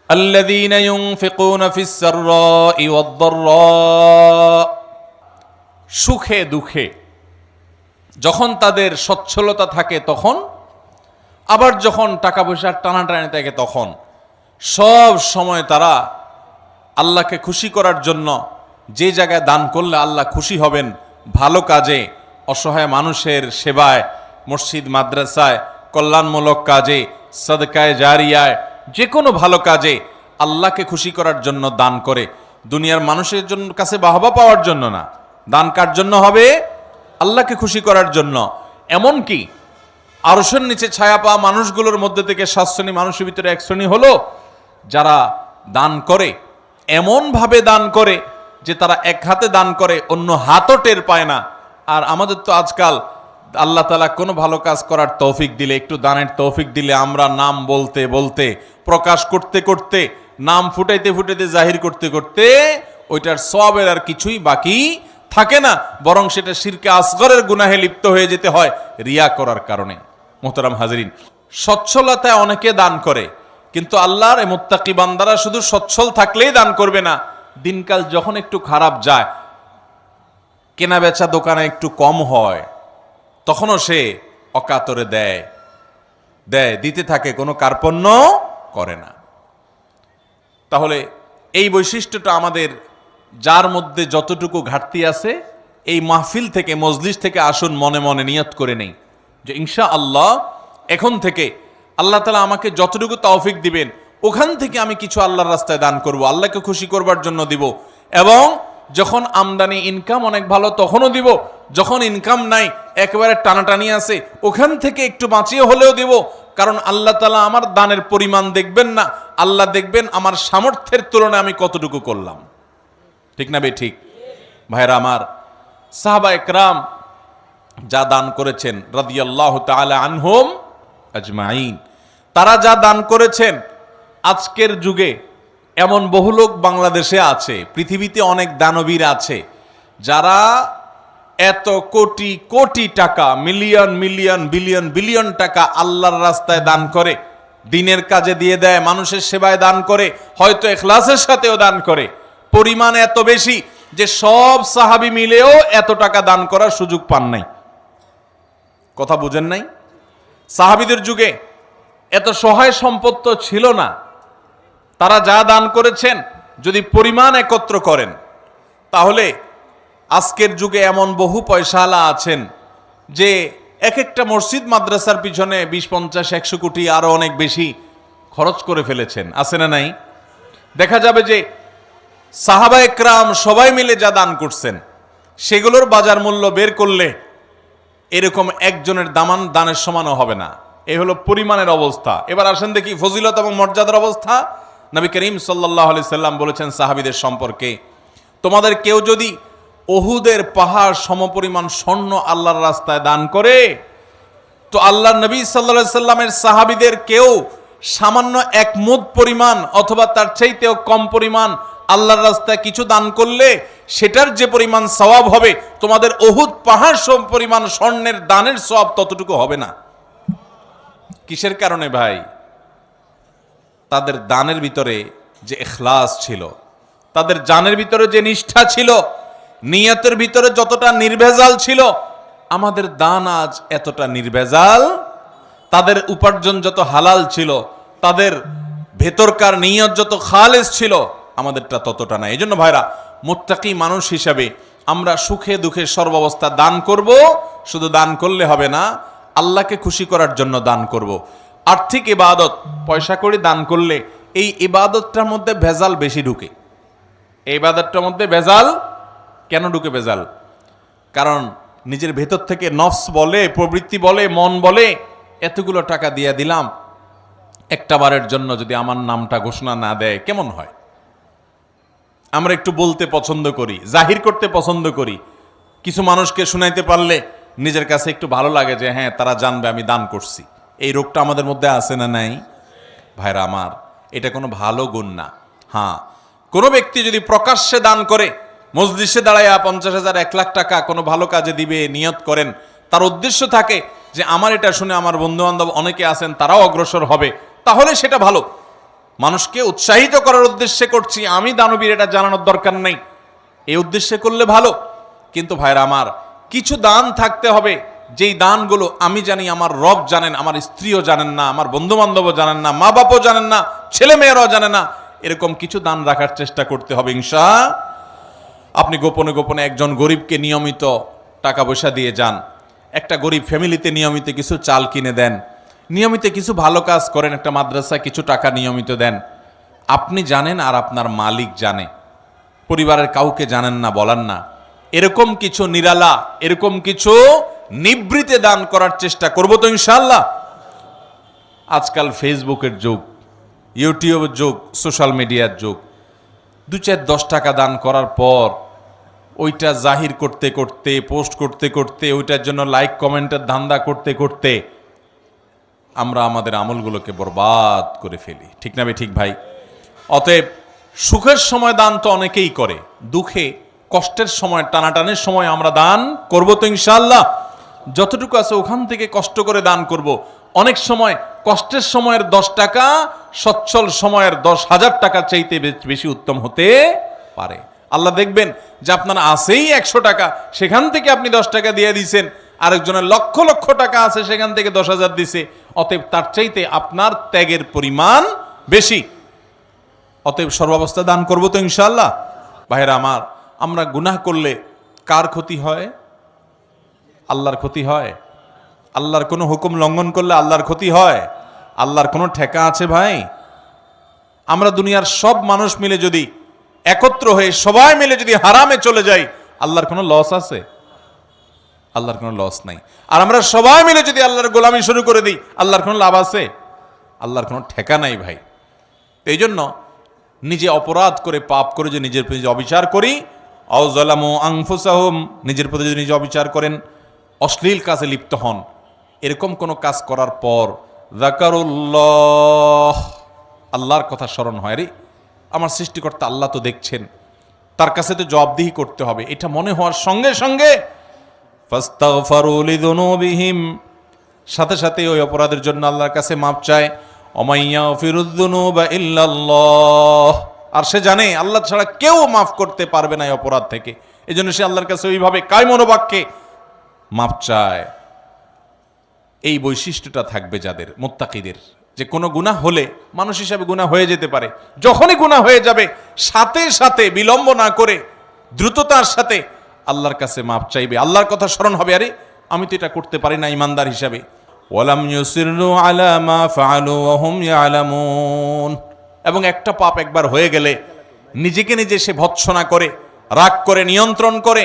আল্লাযীনা ইউনফিকুনা ফিস সাররাই ওয়াদ দাররা, সুখে দুঃখে যখন তাদের সচ্ছলতা থাকে তখন, আবার যখন টাকা পয়সার টানাটানি থাকে তখন সব সময় তারা আল্লাহকে খুশি করার জন্য যে জায়গায় দান করলে আল্লাহ খুশি হবেন, ভালো কাজে, অসহায় মানুষের সেবায়, মসজিদ মাদ্রাসায়, কল্যাণমূলক কাজে, সাদকায়ে জারিয়ায়, যে কোনো ভালো কাজে আল্লাহকে খুশি করার জন্য দান করে। দুনিয়ার মানুষের জন্য কাছে বাহবা পাওয়ার জন্য না, দান কার জন্য হবে? আল্লাহকে খুশি করার জন্য। এমনকি আরশের নিচে ছায়া পাওয়া মানুষগুলোর মধ্যে থেকে 7 শ্রেণী মানুষের ভিতরে 1 শ্রেণী হলো যারা দান করে, এমনভাবে দান করে যে তারা এক হাতে দান করে, অন্য হাতও টের পায় না। আর আমাদের তো আজকাল আল্লাহ তাআলা কোনো ভালো কাজ করার তৌফিক দিলে, একটু দানের তৌফিক দিলে আমরা নাম বলতে বলতে, প্রকাশ করতে করতে, নাম ফুটাইতে ফুটাইতে, জাহির করতে করতে ওইটার সওয়াবের আর কিছুই বাকি থাকে না, বরং সেটা শিরকে আসগরের গুনাহে লিপ্ত হয়ে যেতে হয় রিয়া করার কারণে। মোহতারাম হাজরিন, সচ্ছলতায় অনেকে দান করে, কিন্তু আল্লাহর এই মুত্তাকি বান্দারা শুধু সচ্ছল থাকলেই দান করবে না, দিনকাল যখন একটু খারাপ যায়, কেনা বেচা দোকানে একটু কম হয়, তখনও সে অকাতরে দেয়, দিতে থাকে, কোনো কার্পণ্য করে না। তাহলে এই বৈশিষ্ট্যটা আমাদের, যার মধ্যে যতটুকু ঘাটতি আছে, এই মাহফিল থেকে, মজলিস থেকে আসুন মনে মনে নিয়ত করে নেই যে ইনশাআল্লাহ এখন থেকে আল্লাহ তাআলা আমাকে যতটুকু তৌফিক দিবেন ওখান থেকে আমি কিছু আল্লাহর রাস্তায় দান করব, আল্লাহকে খুশি করবার জন্য দিব। এবং যখন আমদানি ইনকাম অনেক ভালো তখনও দিব, যখন ইনকাম নাই, একেবারে টানাটানি আছে, ওখান থেকে একটু বাঁচিয়ে হলেও দিব। কারণ আল্লাহ তাআলা আমার দানের পরিমাণ দেখবেন না, আল্লাহ দেখবেন আমার সামর্থ্যের তুলনায় আমি কতটুকু করলাম। ঠিক না বে ঠিক? ভাইরা আমার, সাহাবা একরাম যা দান করেছেন রাদিয়াল্লাহু তাআলা আনহুম আজমাইন, তারা যা দান করেছেন, আজকের যুগে এমন বহু লোক বাংলাদেশে আছে, পৃথিবীতে অনেক দানবীর আছে যারা এত কোটি কোটি টাকা, মিলিয়ন মিলিয়ন বিলিয়ন বিলিয়ন টাকা আল্লাহর রাস্তায় দান করে, দিনের কাজে দিয়ে দেয়, মানুষের সেবায় দান করে, হয়তো ইখলাসের সাথেও দান করে। পরিমাণ এত বেশি যে সব সাহাবী মিলেও এত টাকা দান করার সুযোগ পান নাই। কথা বুঝেন নাই? সাহাবীদের যুগে এত সহায় সম্পদ তো ছিল না। তারা যা দান করেছেন যদি পরিমাণ একত্র করেন, তাহলে আজকের যুগে এমন বহু পয়সাওয়ালা আছেন যে এক একটা মসজিদ মাদ্রাসার পিছনে 20-50-100 কোটি আরো অনেক বেশি খরচ করে ফেলেছেন। আছে না নাই? দেখা যাবে যে সাহাবা একরাম সবাই মিলে যা দান করছেন সেগুলোর বাজার মূল্য বের করলে এরকম একজনের দানের সমানও হবে না। এই হলো পরিমাণের অবস্থা। এবার আসেন দেখি ফজিলত এবং মর্যাদার অবস্থা। নবী করিম সাল্লাল্লাহু আলাইহি সাল্লাম বলেছেন সাহাবীদের সম্পর্কে, তোমাদের কেউ যদি উহুদের পাহাড় সমপরিমাণ স্বর্ণ আল্লাহর রাস্তায় দান করে, তো আল্লাহর নবী সাল্লাল্লাহু আলাইহি সাল্লামের সাহাবীদের কেউ সামান্য 1 মুদ পরিমাণ অথবা তার চাইতেও কম পরিমাণ আল্লাহর রাস্তায় কিছু দান করলে সেটার যে পরিমাণ সওয়াব হবে, তোমাদের উহুদ পাহাড় সম পরিমাণ স্বর্ণের দানের সওয়াব ততটুকু হবে না। কিসের কারণে ভাই? তাদের দানের ভিতরে যে ইখলাস ছিল, তাদের জানের ভিতরে যে নিষ্ঠা ছিল, নিয়তের ভিতরে যতটা নির্ভেজাল ছিল, আমাদের দান আজ এতটা নির্ভেজাল। তাদের উপার্জন যত হালাল ছিল, তাদের ভেতরকার নিয়ত যত খালেস ছিল, আমাদেরটা ততটা না। এই জন্য ভাইরা, মুত্তাকি মানুষ হিসাবে আমরা সুখে দুঃখে সর্বাবস্থা দান করব। শুধু দান করলে হবে না, আল্লাহকে খুশি করার জন্য দান করব। আর্থিক ইবাদত, পয়সা করে দান করলে এই ইবাদতটার মধ্যে ভেজাল বেশি ঢুকে। এই ইবাদতটার মধ্যে ভেজাল কেন ঢুকে? ভেজাল কারণ নিজের ভেতর থেকে নফস বলে, প্রবৃত্তি বলে, মন বলে, এতগুলো টাকা দিয়ে দিলাম, একটা বারের জন্য যদি আমার নামটা ঘোষণা না দেয় কেমন হয়? আমরা একটু বলতে পছন্দ করি, জাহির করতে পছন্দ করি। কিছু মানুষকে শুনাইতে পারলে নিজের কাছে একটু ভালো লাগে যে হ্যাঁ, তারা জানবে আমি দান করছি। এই রোগটা আমাদের মধ্যে আছে না নাই? ভাইরা আমার, এটা কোনো ভালো গুণ না। হ্যাঁ, কোনো ব্যক্তি যদি প্রকাশ্যে দান করে, মজলিসে দাঁড়াইয়া 50,000 1 লাখ টাকা কোনো ভালো কাজে দিবে নিয়ত করেন, তার উদ্দেশ্য থাকে যে আমার এটা শুনে আমার বন্ধু বান্ধব অনেকে আছেন তারাও অগ্রসর হবে, তাহলে সেটা ভালো। মানুষকে উৎসাহিত করার উদ্দেশ্যে করছি, আমি দানবীর এটা জানানোর দরকার নেই, এই উদ্দেশ্যে করলে ভালো। কিন্তু ভাইরা আমার, কিছু দান থাকতে হবে যেই দানগুলো আমি জানি, আমার রব জানেন, আমার স্ত্রীও জানেন না, আমার বন্ধু বান্ধবও জানেন না, মা বাপও জানেন না, ছেলে মেয়েরাও জানে না, এরকম কিছু দান রাখার চেষ্টা করতে হবে ইনশাআল্লাহ। আপনি গোপনে গোপনে একজন গরিবকে নিয়মিত টাকা পয়সা দিয়ে যান, একটা গরিব ফ্যামিলিতে নিয়মিত কিছু চাল কিনে দেন, নিয়মিত কিছু ভালো কাজ করেন, একটা মাদ্রাসায় কিছু টাকা নিয়মিত দেন। আপনি জানেন আর আপনার মালিক জানে, পরিবারের কাউকে জানেন না, বলান না, এরকম কিছু নিরালা, এরকম কিছু নিবৃতে দান করার চেষ্টা করব তো ইনশাআল্লাহ। আজকাল ফেসবুকের যুগ, ইউটিউবের যুগ, সোশ্যাল মিডিয়ার যুগ। 2-4-10 টাকা দান করার পর ওইটা জাহির করতে করতে, পোস্ট করতে করতে, ওইটার জন্য লাইক কমেন্টের ধান্দা করতে করতে আমরা আমাদের আমলগুলোকে বরবাদ করে ফেলি। ঠিক না ঠিক ভাই? অতএব সুখের সময় দান তো অনেকেই করে, দুঃখে কষ্টের সময়, টানাটানের সময় আমরা দান করব তো ইনশাআল্লাহ। যতটুকু আছে ওখান থেকে কষ্ট করে দান করব। অনেক সময় কষ্টের সময়ের 10 টাকা সচ্ছল সময়ের 10,000 টাকার চাইতে বেশি উত্তম হতে পারে। আল্লাহ দেখবেন যে আপনার আছেই 100 টাকা, সেখান থেকে আপনি 10 টাকা দিয়ে দিয়েছেন, আরেকজনের লক্ষ লক্ষ টাকা আছে, সেখান থেকে 10,000 দিছে, অতএব তার চাইতে আপনার ত্যাগের পরিমাণ বেশি। অতএব সর্বাবস্থা দান করব তো ইনশাআল্লাহ। ভাইরা আমার, আমরা গুনাহ করলে কার ক্ষতি হয়? আল্লাহর ক্ষতি হয়। আল্লাহর কোনো হুকুম লঙ্ঘন করলে আল্লাহর ক্ষতি হয়। আল্লাহর কোনো ঠেকা আছে ভাই? আমরা দুনিয়ার সব মানুষ মিলে যদি একত্র হয়ে সবাই মিলে যদি হারামে চলে যাই, আল্লাহর কোনো লস আছে? আল্লাহর কোনো লস নাই। আর আমরা সবাই মিলে যদি আল্লাহর গোলামি শুরু করে দিই, আল্লাহর কোনো লাভ আছে? আল্লাহর কোনো ঠেকা নাই ভাই। এই জন্য নিজে অপরাধ করে, পাপ করে যে নিজের প্রতি অবিচার করি, আও যালামু আনফুসাহুম, নিজের প্রতি যদি নিজে অবিচার করেন, অশ্লীল কাজে লিপ্ত হন, এরকম কোনো কাজ করার পর যাকারুল্লাহ, আল্লাহর কথা স্মরণ হয়, রে আমার সৃষ্টিকর্তা আল্লাহ তো দেখছেন, তার কাছে তো জবাবদিহি করতে হবে, এটা মনে হওয়ার সঙ্গে সঙ্গে ফাস্তাগফারু লিযুনুবিহিম, সাথে সাথে ওই অপরাধের জন্য আল্লাহর কাছে মাপ চায়। ওমাইয়া ফিরুদ্দুনুবা ইল্লাল্লাহ, আর সে জানে আল্লাহ ছাড়া কেউ মাফ করতে পারবে না এই অপরাধ থেকে, এজন্য সে আল্লাহর কাছে ওইভাবে কায় মনোবাক্যে মাপ চায়। এই বৈশিষ্ট্যটা থাকবে যাদের, মুত্তাকিদের, যে কোনো গুনাহ হলে মানুষ হিসাবে গুনাহ হয়ে যেতে পারে, যখনই গুনাহ হয়ে যাবে সাথে সাথে বিলম্ব না করে দ্রুততার সাথে আল্লাহর কাছে মাপ চাইবে, আল্লাহর কথা স্মরণ হবে, আরে আমি তো এটা করতে পারি না ইমানদার হিসাবে। ওয়ালাম ইউসিরু আলা মা ফাআলু ওয়া হুম ইয়ালামুন, এবং একটা পাপ একবার হয়ে গেলে নিজেকে নিজে সে ভৎসনা করে, রাগ করে, নিয়ন্ত্রণ করে